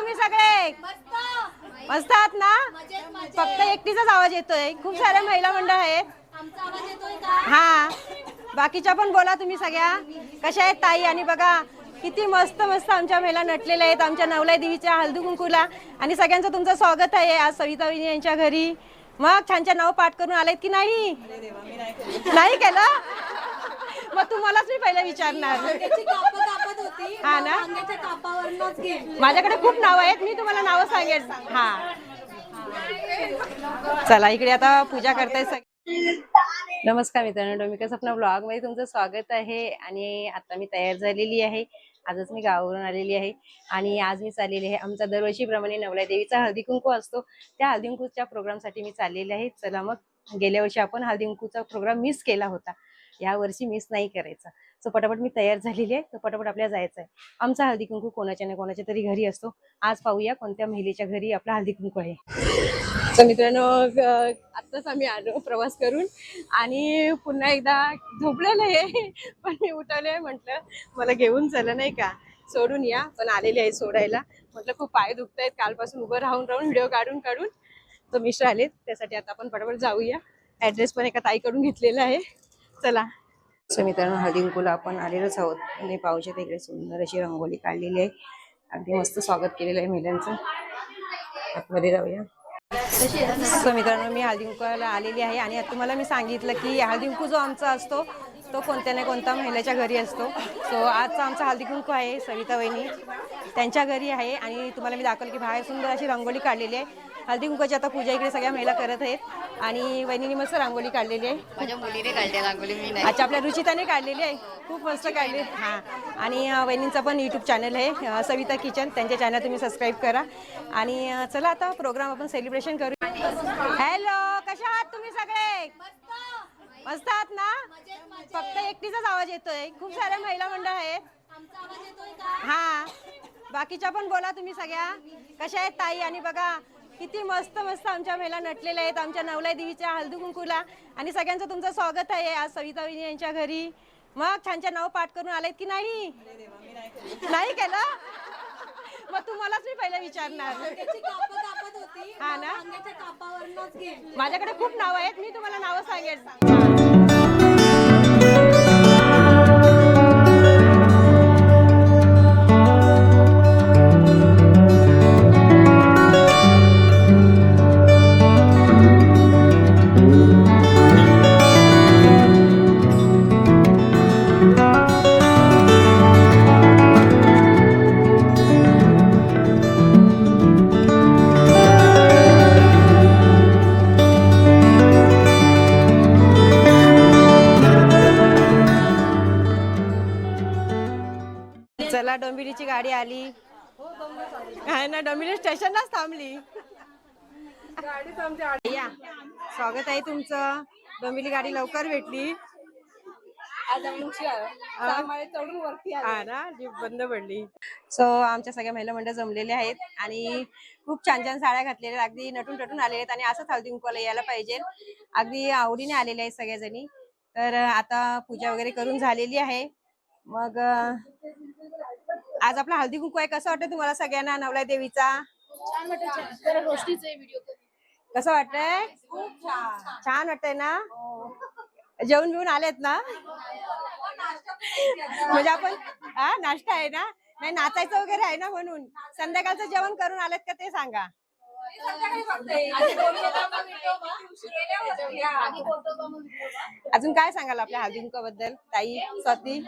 तुम्ही सगळे? मस्त आहात ना? फक्त एकटीचाच आवाज येतोय. खूप साऱ्या महिला मंडळ आहेत. हा, बाकीच्या पण बोला तुम्ही सगळ्या. कशा आहेत ताई? आणि बघा किती मस्त मस्त आमच्या महिला नटलेल्या आहेत आमच्या नवलाई देवीच्या हळदी कुंकूला. आणि सगळ्यांचं तुमचं स्वागत आहे आज सविता वहिनी यांच्या घरी. मग छान छान नाव पाठ करून आलेत की नाही? नाही केलं? मग तुम्हालाच मी पहिला विचारणार. हा ना, माझ्याकडे खूप नाव आहेत, मी तुम्हाला नाव सांगेन. हा, चला इकडे आता पूजा करताय सगळे. नमस्कार मित्रांनो, डोमिका सपना ब्लॉग मध्ये तुमचं स्वागत आहे. आणि आता मी तयार झालेली आहे. आजच मी गावावरून आलेली आहे आणि आज मी चाललेली आहे आमचा दरवर्षीप्रमाणे नवलाई देवीचा हळदी कुंकू असतो, त्या हळदी कुंकूच्या प्रोग्रामसाठी मी चाललेले आहे. चला मग, गेल्या वर्षी आपण हळदी कुंकूचा प्रोग्राम मिस केला होता, या वर्षी मिस नाही करायचा. सो पटापट मी तयार झालेली आहे, तर पटापट आपल्याला जायचं आहे. आमचा हळदी कुंकू कोणाच्या ना कोणाच्या तरी घरी असतो. आज पाहूया कोणत्या महिलेच्या घरी आपला हळदी कुंकू आहे. तर मित्रांनो, आत्ताच आम्ही आलो प्रवास करून आणि पुन्हा एकदा झोपलेलं आहे, पण मी उठवले, म्हटलं मला घेऊन चला नाही का, सोडून या. पण आलेले आहे सोडायला. म्हटलं खूप पाय दुखत आहेत कालपासून उभं राहून राहून, व्हिडिओ काढून काढून. तर मिस्टर आलेत, त्यासाठी आता आपण पटापट जाऊया. ऍड्रेस पण एका ताईकडून घेतलेला आहे. चला. सो मित्रांनो, हळदी कुंकूला आपण आलेलोच आहोत आणि पाऊच्या तिकडे सुंदर अशी रंगोली काढलेली आहे. अगदी मस्त स्वागत केलेलं आहे महिलांचं. आतमध्ये जाऊया. सो मित्रांनो, मी हळदी कुंकूला आलेली आहे आणि तुम्हाला मी सांगितलं की हळदी कुंकू जो आमचा असतो तो कोणत्या ना कोणत्या महिलेच्या घरी असतो. सो आजचा आमचा हळदी कुंकू आहे सविता वहिनी त्यांच्या घरी आहे. आणि तुम्हाला मी दाखवलं की बाहेर सुंदर अशी रंगोली काढलेली आहे. हळदी कुंकूची आता पूजा इकडे सगळ्या महिला करत आहेत आणि वहिनीने मस्त रांगोळी काढलेली आहे. माझ्या मुलीने काढली रांगोळी, मी नाही. अच्छा, आपल्या रुचिताने काढलेली आहे, खूप मस्त काढली. हां, आणि वहिनींचा पण यूट्यूब चॅनल आहे सविता किचन, त्यांच्या चॅनल तुम्ही सबस्क्राईब करा. आणि चला आता प्रोग्राम आपण सेलिब्रेशन करू. हॅलो, कशा आहात तुम्ही सगळे? मस्त आहात ना? फक्त एकटीचाच आवाज येतोय, खूप साऱ्या महिला मंडळ आहेत. हा, बाकीच्या पण बोला तुम्ही सगळ्या. कशा आहेत ताई? आणि बघा किती मस्त मस्त आमच्या महिला नटलेल्या आहेत आमच्या नवलाई देवीच्या हळदी कुंकूला. आणि सगळ्यांचं तुमचं स्वागत आहे आज सविता वहिनी यांच्या घरी. मग छान छान नाव पाठ करून आलेत की नाही? नाही केलं? मग तुम्हालाच मी पहिला विचारणार. हा ना, माझ्याकडे खूप नाव आहेत, मी तुम्हाला नाव सांगेन. चला, डोंबिवलीची गाडी आली आहे ना, डोंबिवली स्टेशनलाच थांबली. या, स्वागत आहे तुमचं. डोंबिवली गाडी लवकर भेटली. हा ना, जी बंद पडली. सो आमच्या सगळ्या महिला मंडळ जमलेले आहेत आणि खूप छान छान साड्या घातलेल्या, अगदी नटून टटून आलेले आहेत. आणि असंच हळदी कुंकूला यायला पाहिजे, अगदी आवडीने आलेले आहेत सगळ्याजणी. तर आता पूजा वगैरे करून झालेली आहे. मग आज आपला हळदी कुंकू आहे. कसं वाटतं तुम्हाला सगळ्यांना नवलाई देवीचा? कसं वाटतंय? छान वाटतंय ना? जेवण बिवून आलेत ना? म्हणजे आपण नाश्ता आहे ना, नाही नाचायचं वगैरे आहे ना, म्हणून संध्याकाळचं जेवण करून आलेत का ते सांगा. अजून काय सांगाल आपल्या हळदी कुंकूबद्दल ताई स्वाती?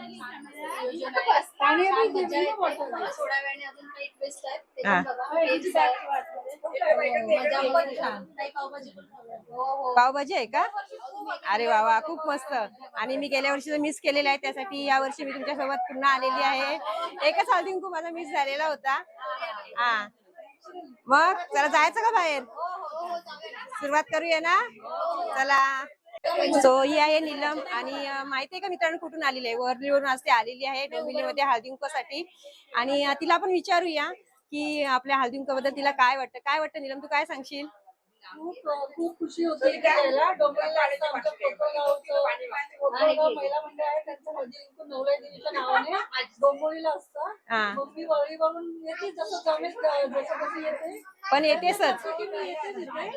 पावभाजी आहे का? अरे वा वा, खूप मस्त. आणि मी गेल्या वर्षी मिस केलेला आहे, त्यासाठी या वर्षी मी तुमच्यासोबत पुन्हा आलेली आहे. एकच हळदी कुंकू माझा मिस झालेला होता. हा, मग चला जायचं का बाहेर? सुरुवात करूया ना, चला. सो ही आहे नीलम. आणि माहिती आहे का मित्रांनो कुठून आलेली आहे? वरलीवरून आज ती आलेली आहे डोंबिवलीमध्ये हळदी कुंकूसाठी. आणि तिला आपण विचारूया की आपल्या हळदी कुंकूबद्दल तिला काय वाटतं. काय वाटतं नीलम, तू काय सांगशील? खूप खुशी होती त्याला डोंगराला असं आमच्या कोपरगावचं महिला मंडळ आहे त्यांचं हळदी कुंकू नवलाई देवीच्या नावाने डोंबिवलीला असतं. मम्मी वळीवरून येते जसं जमेल जसं कसं येते पण येतेच येतेच इथे.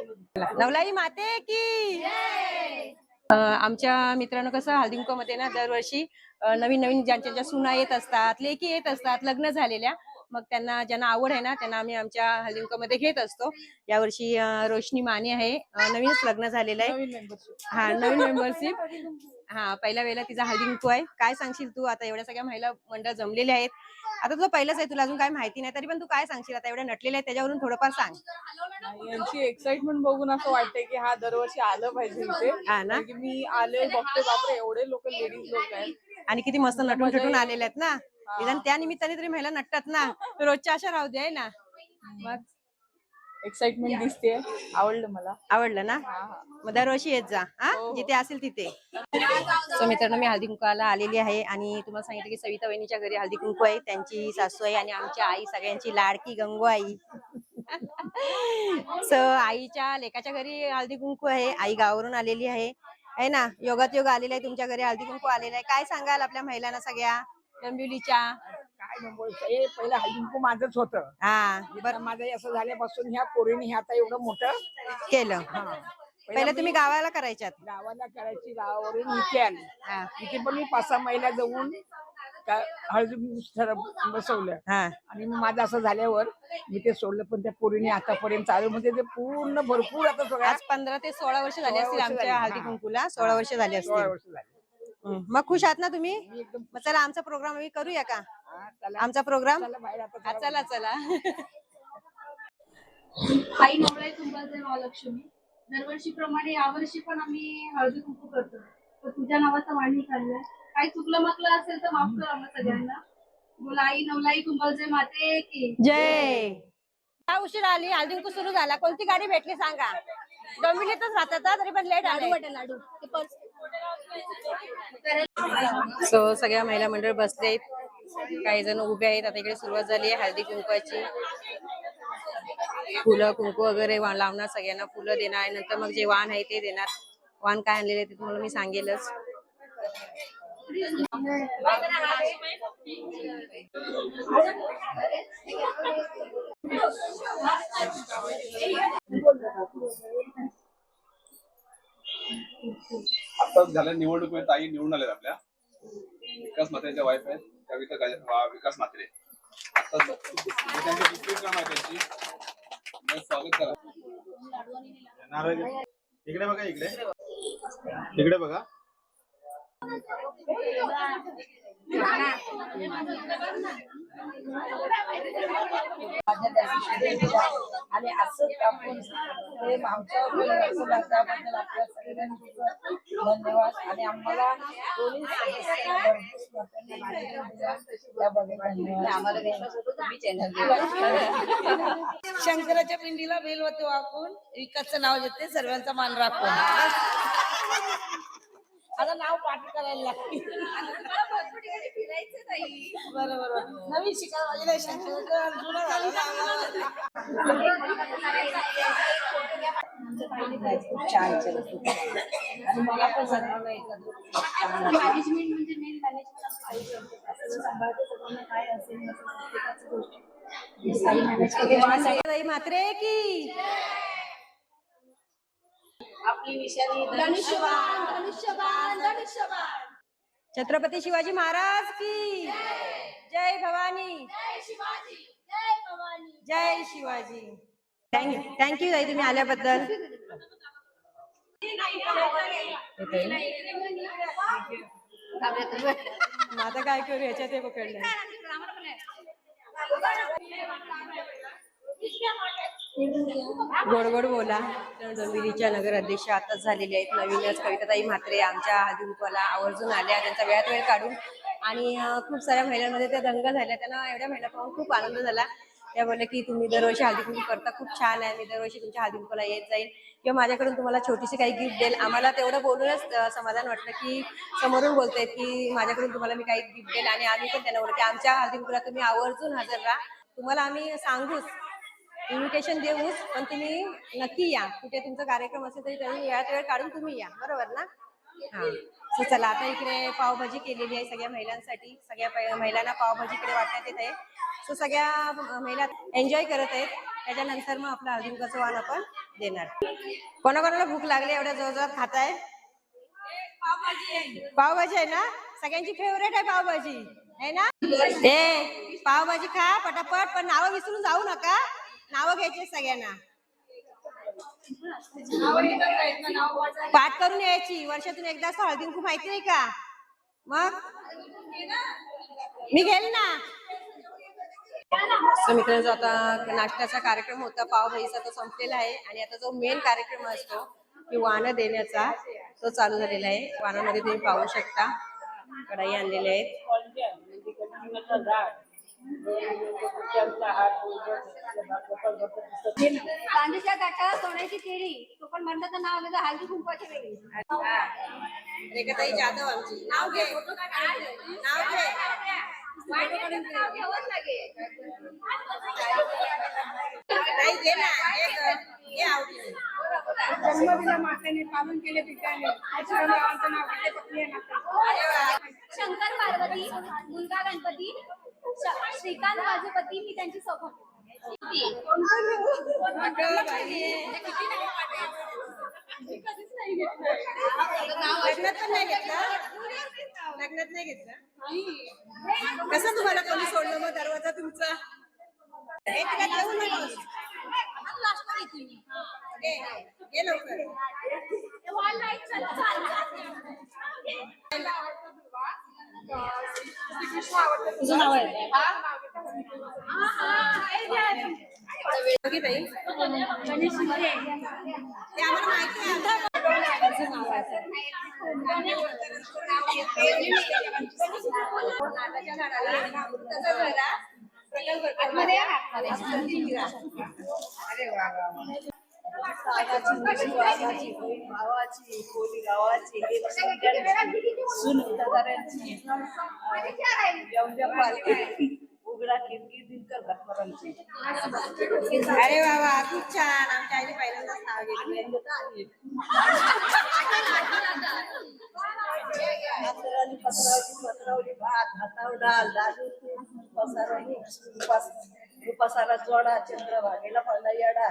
नवलाई माते की आमच्या मित्रांनो कसं हळदी कुंकूमध्ये ना दरवर्षी नवीन नवीन ज्यांच्या सुना येत असतात, लेकी येत असतात लग्न झालेल्या, मग त्यांना ज्यांना आवड आहे ना त्यांना आम्ही आमच्या हळदी कुंकूमध्ये घेत असतो. यावर्षी रोशनी माने आहे, नवीनच लग्न झालेलं आहे. हा, नवीन मेंबरशिप. हा, पहिल्या वेळेला तिचा हळदी कुंकू आहे. काय सांगशील तू? आता एवढ्या सगळ्या महिला मंडळ जमलेल्या आहेत, आता तुला पहिलंच आहे, तुला अजून काय माहिती नाही, तरी पण तू काय सांगशील आता एवढ्या नटलेल्या आहेत त्याच्यावरून थोडंफार सांग. यांची एक्साइटमेंट बघून असं वाटतंय की हा दरवर्षी आलं पाहिजे इथे. हा ना, की मी आले बघते बापरे एवढे लोक लेडीज लोक आहेत आणि किती मस्त नटून ठटून आलेल्या आहेत ना. निदान त्या निमित्ताने तरी महिला नटतात ना, रोजच्या अशा राहू दे ना. मग एक्साइटमेंट दिसते, आवडलं मला. आवडलं ना, मग दरवर्षी येत जा हा, जिथे असेल तिथे. सो मित्रांनो, मी हळदी कुंकवाला आलेली आहे आणि तुम्हाला सांगितलं की सविता वहिनीच्या घरी हळदी कुंकू आहे, त्यांची सासू आहे आणि आमच्या आई सगळ्यांची लाडकी गंगू आई. सो आईच्या लेकाच्या घरी हळदी कुंकू आहे, आई गावावरून आलेली आहे ना, योगात योग आलेला आहे, तुमच्या घरी हळदी कुंकू आलेला आहे. काय सांगाल आपल्या महिलांना सगळ्या डोंबिवलीच्या? काय हे पहिलं हळदी कुंकू माझंच होतं. हा, बरं, माझं असं झाल्यापासून ह्या पोरीने हे आता एवढं मोठं केलं. पहिलं तुम्ही गावाला करायच्यात? गावाला करायची, गावावरून इथे आली. इथे पण मी 5-6 महिला जाऊन हळदी कुंकू बसवलं. आणि मग माझं असं झाल्यावर मी ते सोडलं, पण त्या पोरीने आतापर्यंत चालू म्हणजे ते पूर्ण भरपूर आता सगळं. आज 15 ते 16 वर्ष झाली असतील आमच्या हळदी कुंकूला. 16 वर्ष झाली असतील. 16 वर्ष झाली. मग खुश आहात ना तुम्ही? मग चला आमचा प्रोग्राम आम्ही करूया का? आमचा प्रोग्राम चला चला. आई नवलाई कुंभारचे महालक्ष्मी, दरवर्षीप्रमाणे यावर्षी पण आम्ही हळदी कुंकू करतो. तर तुझ्या नावाचा वाणी काढलाय, काही चुकलं माकलं असेल तर माफ कर आम्हाला सगळ्यांना. बोला आई नवलाई कुंभारचे माते की जय. काय उशीर आली? हळदी कुंकू सुरू झाला, कोणती गाडी भेटली सांगा? डोंबिवलीतच राहतात तरी पण लेट आले. लाडू सो सगळ्या महिला मंडळ बसले आहेत, काही जण उभे आहेत. आता इकडे सुरुवात झाली आहे हळदी कुंकवाची. फुलं कुंकू वगैरे लावणार, सगळ्यांना फुलं देणार, नंतर मग जे वाण आहे ते देणार. वाण काय आणलेले ते तुम्हाला मी सांगेलच. आताच झाल्या निवडणुकीमध्ये ताई निवडून आल्यात आपल्या विकास म्हात्रेच्या वाईफ आहेत, कविता विकास म्हात्रे. आता त्यांची दुसरी काम आहे त्यांची. स्वागत करा. इकडे बघा, इकडे बघा. आणि असंच आपण आमच्या त्याबद्दल आपल्या सगळ्यांचे धन्यवाद. आणि आम्हाला दोन्ही आम्हाला विश्वास होतो तुम्ही चॅनल. शंकराच्या पिंडीला बेल होतो आपण, विकासचं नाव घेते, सर्वांचा मान राखून. आता नाव पाठ करायला लागते. बरोबर, नवीन शिकायला आणि मला पण मॅनेजमेंट म्हणजे मेन मॅनेजमेंट असं काही करतो, सांभाळतो सगळ्यांना काय असेल प्रत्येकाची गोष्ट म्हात्रे की आपली विषारी धनुष्यबाण धनुष्यबाण धनुष्यबाण. छत्रपती शिवाजी महाराज की जय भवानी, जय शिवाजी, जय भवानी, जय शिवाजी. थँक्यू ताई तुम्ही आल्याबद्दल. आता काय करू ह्याच्यात हे पकडलं. गोड गोड बोला. डोंबिवलीच्या नगर अध्यक्ष आताच झालेले आहेत, नवीनच कविताताई म्हात्रे आमच्या हळदी कुंकवाला आवर्जून आल्या, त्यांचा वेळात वेळ काढून. आणि खूप साऱ्या महिलांमध्ये त्या दंग झाल्या, त्यांना एवढ्या महिला पाहून खूप आनंद झाला. त्या बोलल्या की तुम्ही दरवर्षी हळदी कुंकू करता, खूप छान आहे, मी दरवर्षी तुमच्या हळदी कुंकवाला येत जाईल किंवा माझ्याकडून तुम्हाला छोटीशी काही गिफ्ट देईल. आम्हाला तेवढं बोलूनच समाधान वाटलं की समोरून बोलतायत की माझ्याकडून तुम्हाला मी काही गिफ्ट देईल. आणि आम्ही पण त्यांना बोलतो की आमच्या हळदी कुंकवाला तुम्ही आवर्जून हजर राहा, तुम्हाला आम्ही सांगूच इन्व्हिटेशन देऊच, पण तुम्ही नक्की या. कुठे तुमचा कार्यक्रम असेल तरी त्यांनी वेळात वेळ काढून तुम्ही या, बरोबर ना? हा. सो चला, आता इकडे पावभाजी केलेली आहे सगळ्या महिलांसाठी. सगळ्या महिलांना पावभाजी इकडे वाटण्यात येत आहे. सो सगळ्या महिला एन्जॉय करत आहेत. त्याच्यानंतर मग आपलं हळदीकुंकवाचं वाण आपण देणार. कोणाकोणाला भूक लागली एवढ्या जोरजोरात खाताय? पावभाजी आहे ना, सगळ्यांची फेवरेट आहे पावभाजी, आहे ना? पावभाजी खा पटापट, पण नावं विसरून जाऊ नका. नावं घ्यायची सगळ्यांना, पाठ करून यायची. वर्षातून एकदा असं हळदी कुंकू माहिती नाही का? मग मी घेईल ना. मित्रांनो, आता नाश्त्याचा कार्यक्रम होता पावभाजीचा तो संपलेला आहे. आणि आता जो मेन कार्यक्रम असतो की वाण देण्याचा, तो चालू झालेला आहे. वाणामध्ये तुम्ही पाहू शकता कढाई आणलेल्या आहेत. चांदीच्या ताटात सोन्याची केळी, तो पण म्हणतात नाव आलं तर हळदी कुंकवाची वेगळी. रेखाताई जाधव आमची. नाव घे, नाव घे. ताई घे ना, घे आवडीने. जन्मदिला मातेने पालन केले पित्याने, नावाचं नाव घेते पत्नी आहे माते. शंकर पार्वती, मुलगा गणपती, श्रीकांत माझे पती, मी त्यांची सौभाग्य. लग्नात पण नाही घेतलं? लग्नात नाही घेतलं? कसं तुम्हाला कोणी सोडलं मग दरवाजा तुमचा? ये लवकर. तुझं नाव आहे ताई? ते आम्हाला माहिती आहे. भावाची कोली गावाची उघडा किरकी दिनकर घटकरांची. अरे वा वा, खूप छान. आमच्या आईने पहिल्यांदाच नाव घेतलं. पसरवली भात, हातावर डाल, दादू पसारा जोडा, चंद्रभागेला पडला येडा,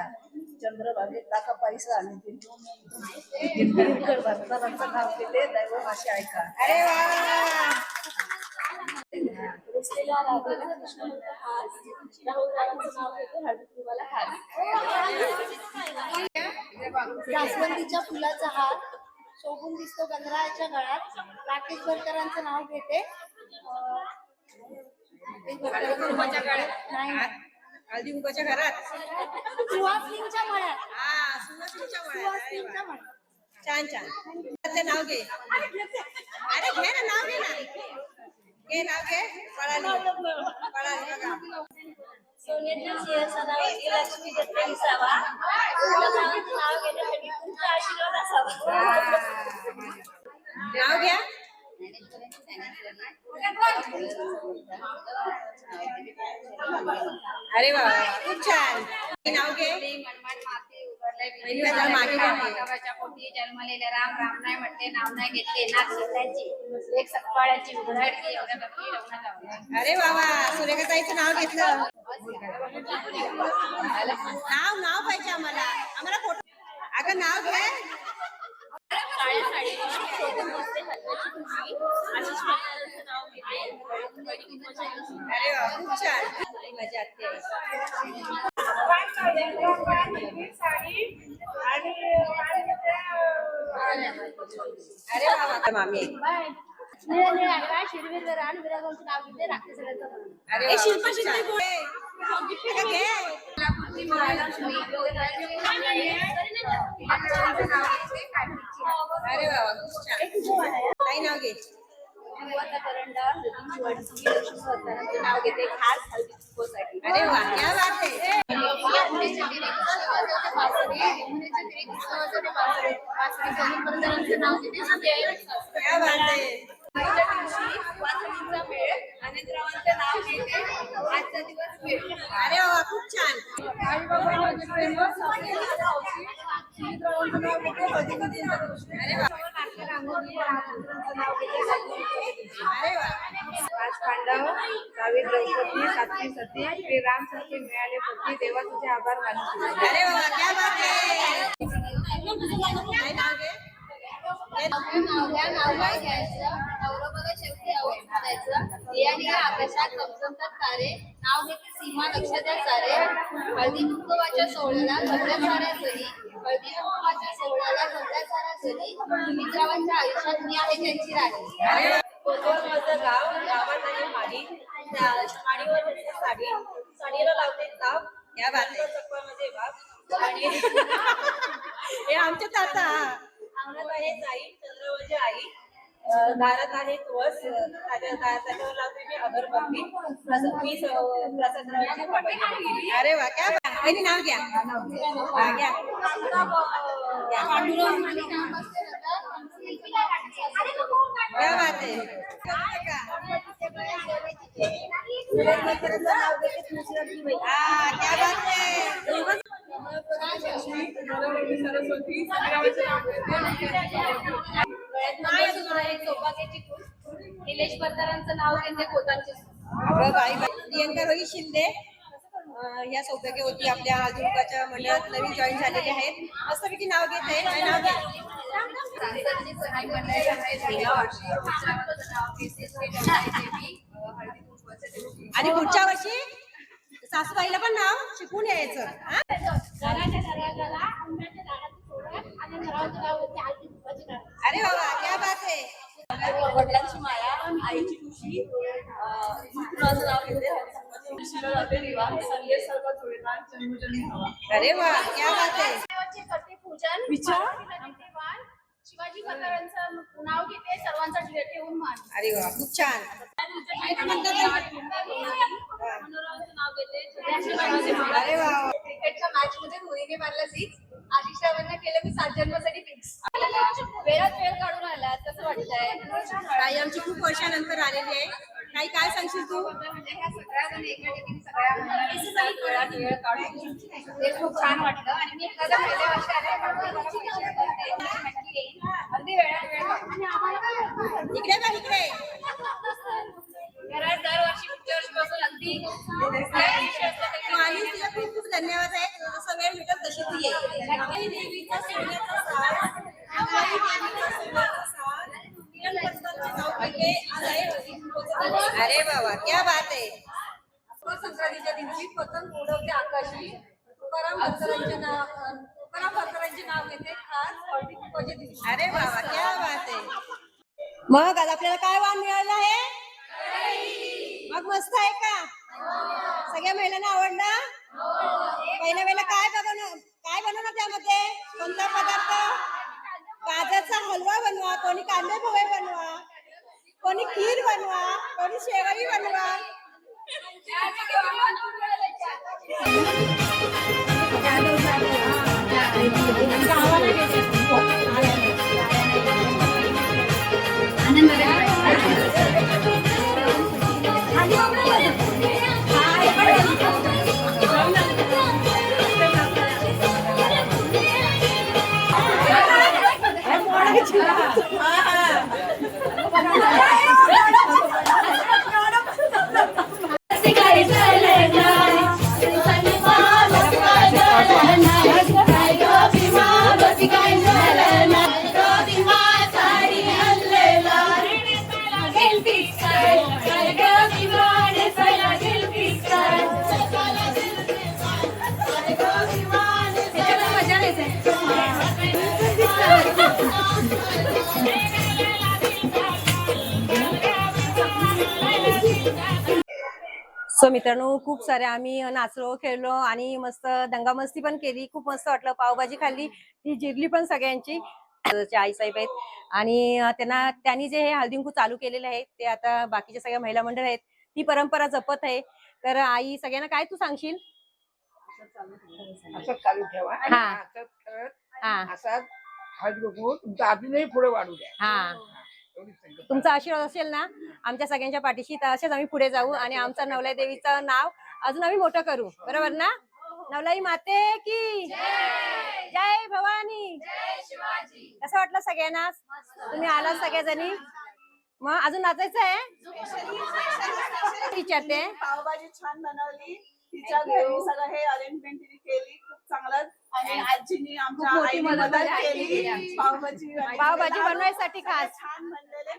चंद्रभागेत टाका पैसा. आणि दिनकर घटकरांचं नाव घेते दैव असे ऐका. अरे वा वा वा. जास्वंदीच्या फुलाचा हार शोभून दिसतो गंधराच्या गळ्यात, राकेश भरकरांचं नाव घेते. हळदी कुंकवाच्या घरात, सुहासिनीच्या मळ्यात. हा, सुहासिनीच्या मळ्यात. अरे वा. मळ्यात. छान छान. ते नाव घे. अरे घे ना, नाव घे ना. घे नाव घे. पळाली पळाली बघा. सोन्याच्या सिंह सदावती लक्ष्मी दत्त विसावा, तुमच्या नाव घेण्यासाठी तुमचा आशीर्वाद असावा. नाव घ्या. अरे वा, खूप छान. नाव घे. माधवाच्या पोटी जन्मलेले राम, राम नाही म्हटले, नाव नाही घेतले, नाथ सीताची एक सकाळची उघडाडली, एवढ्या नक्की रवणात लावल्या. अरे वा वा, सुरेखाताईचं नाव घेतलं. नाव पाहिजे आम्हाला. आम्हाला फोटो. अगं नाव घे. काळ्या साडीवर शोभून दिसते हलव्याची खुशी, आशिष महाराजांचं नाव घेते. अरे वा, खूप छान. मजा आते. अरे वा वा, मामी. निळ्या निळ्या आकाश, हिरवे रान, विराजांचं नाव घेते. राक्षसाचं नाव. अरे वा, शिल्पा शिल्पी पुढे. घे. अरे वा वा, खूप छान. काही नाव घे. करंडा, लक्ष्मी नाव घेते. खास हळदी कुंकवासाठी. अरे वा, क्या बात आहे. नाव घेते. क्या बात आहे. वासनीचा मेळ आनंदरावांचं नाव घेते आजचा दिवस भेटू. अरे वा खूप छान. आई बाबा माझे फेमस सुमित्रावांचं नाव घेते हळदी कुंकूच्या दिवशी. अरे वा. अरे वा. पाच पांडव 22 द्रौपदी 7 सती श्रीराम सारखे मिळाले पती देवा तुझे आभार मानतो. अरे वा क्या बात आहे. काय नाव घे? नाव काय घ्यायचं नवरोबाला शेवटी आवडायचं बियाणे आकाशात चमचमतात तारे नाव घेते सीमा लक्ष द्या सारे हळदी कुंकवाच्या सोहळ्याला घडल्या साऱ्या जरी हळदी कुंकवाच्या सोहळ्याला घडल्या साऱ्या जरी मित्रांच्या आयुष्यात मी आहे त्यांची राणी. माझं गाव गावात आहे माडी माडीवर साडी साडीला लावते ताप क्या बात आहे. चक्रामध्ये बाप आणि हे आमचे ताता. अंगणात आहे जाई चंद्रवंजी आई दारात आहे तुळस त्याच्यावर लावते मी अगरबत्ती मी प्रसादरावांची पाठवली. अरे वा क्या बात. पहिली नाव घ्या. हा, घ्या. क्या बात आहे. हा क्या बात आहे. सरस्वती सौभाग्याची निलेश बर्दारांचं नाव घेते कोतांचे अगं बाई बाई. प्रियंका रोहित शिंदे या सौभाग्यवती आपल्या आजूबाजूच्या मंडळात नवीन जॉईन झालेले आहेत. मस्तपैकी नाव घेत आहे. काय नाव घे? आणि पुढच्या वर्षी सासूबाईला पण नाव शिकून यायचं. हा? अरे बाबा क्या बात आहे. वडिलांची माया आईची खुशी मित्राचं नाव घेते खुशीला जाते दिवा संदेश सारखा जोडणार जन्मजन्मी हवा. अरे वा क्या बात आहे. करते पूजन शिवाजी बर्दारांचं नाव घेते सर्वांचा ठेवून मान. अरे वा खूप छान. नाव घेते अरे वा. क्रिकेटच्या मॅच मध्ये धोनीने मारला सिक्स आशिष रावांना केलं मी 7 जन्मासाठी फिक्स. वेळात वेळ काढून आला कसं वाटतंय? ताई आमची खूप वर्षानंतर आलेली आहे. काही काय सांगशील तू? म्हणजे ह्या सगळ्या जण एका ठिकाणी सगळ्या वेळात वेळ काढून ते खूप छान वाटलं आणि मी एखाद्या पहिल्या वर्षी आले नक्की येईल अगदी वेळात वेळ काढून. इकडे बघ इकडे. घरात दरवर्षी पुढच्या वर्षीपासून अगदी आणि तुला खूप खूप धन्यवाद आहे. जसं वेळ भेटल तशी ती ये. देवीचा सोन्याचा साज, अंबाई देवीचा सोन्याचा साज, किरणपंतांचे नाव घेते, आज आहे हळदीकुंकवाचा. अरे बाबा क्या बात आहे. संक्रांतीच्या दिवशी पतंग उडवते आकाशी तुकाराम बर्दारांचे नाव घेते खास हळदी कुंकवाच्या दिवशी. अरे बाबा क्या बात आहे. मग आज आपल्याला काय वाण मिळालं आहे? मग मस्त आहे का? सगळ्या महिलांना आवडलं? पहिल्या वेळेला काय बनवणार त्यामध्ये? कोणता पदार्थ? गाजरचा हलवा बनवा, कोणी कांदे पोहे बनवा, कोणी खीर बनवा, कोणी शेवई बनवा. सो मित्रांनो खूप सारे आम्ही नाचलो खेळलो आणि मस्त दंगामस्ती पण केली. खूप मस्त वाटलं. पावभाजी खाल्ली ती जिरली पण सगळ्यांची. आईसाहेब आहेत आणि त्यांनी जे हे हळदी कुंकू चालू केलेले आहे ते आता बाकीच्या सगळ्या महिला मंडळ आहेत ती परंपरा जपत आहे. तर आई सगळ्यांना काय तू सांगशील? असं चालू ठेवा आणि हा. असंच करत हा असाच हळदी कुंकू तुमचा अजूनही पुढे वाढू द्या. हा तुमचा आशीर्वाद असेल ना आमच्या सगळ्यांच्या पाठीशी, तर असेच आम्ही पुढे जाऊ आणि आमचं नवलाई देवीचं नाव अजून आम्ही मोठं करू. बरोबर ना? नवलाई माते की जय भवानी. कसं वाटलं सगळ्यांना? तुम्ही आलात सगळ्याजणी. मग अजून नाचायचं आहे? विचारते. पावभाजी छान बनवली तिच्या घरी, सगळं हे अरेंजमेंट तिने केली खूप चांगलं. आणि आजीनी आमच्या खूप मोठी आईने मदत मदत केली. केली पावभाजी बनवायसाठी खास. छान बनलेले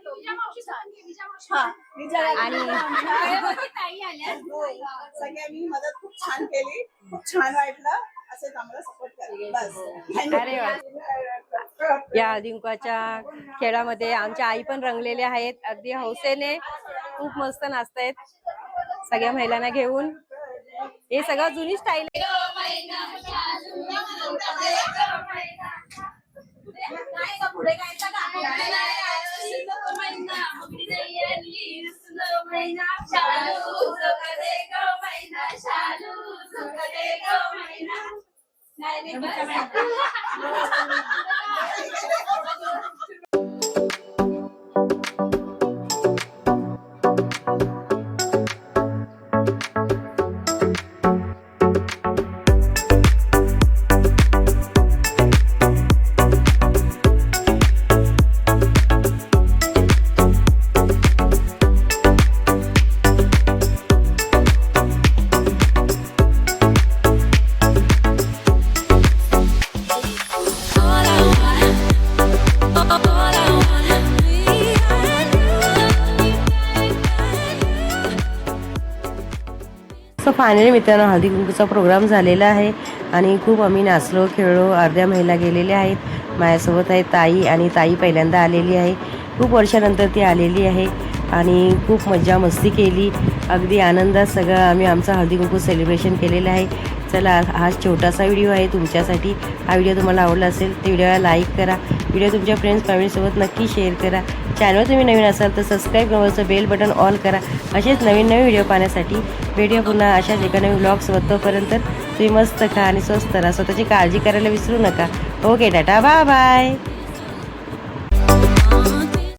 सगळ्यांनी मदत खूप छान केली, खूप छान वाटलं. असं चांगलं सपोर्ट करा बस. अरे वा. या हळदीकुंकवाच्या खेळामध्ये आमच्या आई पण रंगलेल्या आहेत, अगदी हौसेने खूप मस्त नाचतायत सगळ्या महिलांना घेऊन. हे सगळं जुनी स्टाईल आहे. पुढे गायचा सो फायनली मित्रांनो हळदी कुंकूचा प्रोग्राम झालेला आहे आणि खूप आम्ही नाचलो खेळलो. अर्ध्या महिला गेलेल्या आहेत. माझ्यासोबत आहे ताई, आणि ताई पहिल्यांदा आलेली आहे. खूप वर्षानंतर ती आलेली आहे आणि खूप मज्जा मस्ती केली. अगदी आनंदात सगळं आम्ही आमचं हळदी कुंकू सेलिब्रेशन केलेलं आहे. चला, हा छोटासा व्हिडिओ आहे तुमच्यासाठी. हा व्हिडिओ तुम्हाला आवडला असेल तर व्हिडिओला लाईक करा. व्हिडिओ तुमच्या फ्रेंड्स फॅमिलीसोबत नक्की शेअर करा. चॅनल तुम्ही नवीन असाल तर सबस्क्राईब करायचं, बेल बटन ऑल करा. असेच नवीन नवीन व्हिडिओ पाहण्यासाठी. व्हिडिओ पुन्हा अशाच एका नवीन व्लॉग्सोबत. तोपर्यंत तुम्ही मस्त खा आणि स्वस्त राहा. स्वतःची काळजी करायला विसरू नका. Okay, tata, bye bye.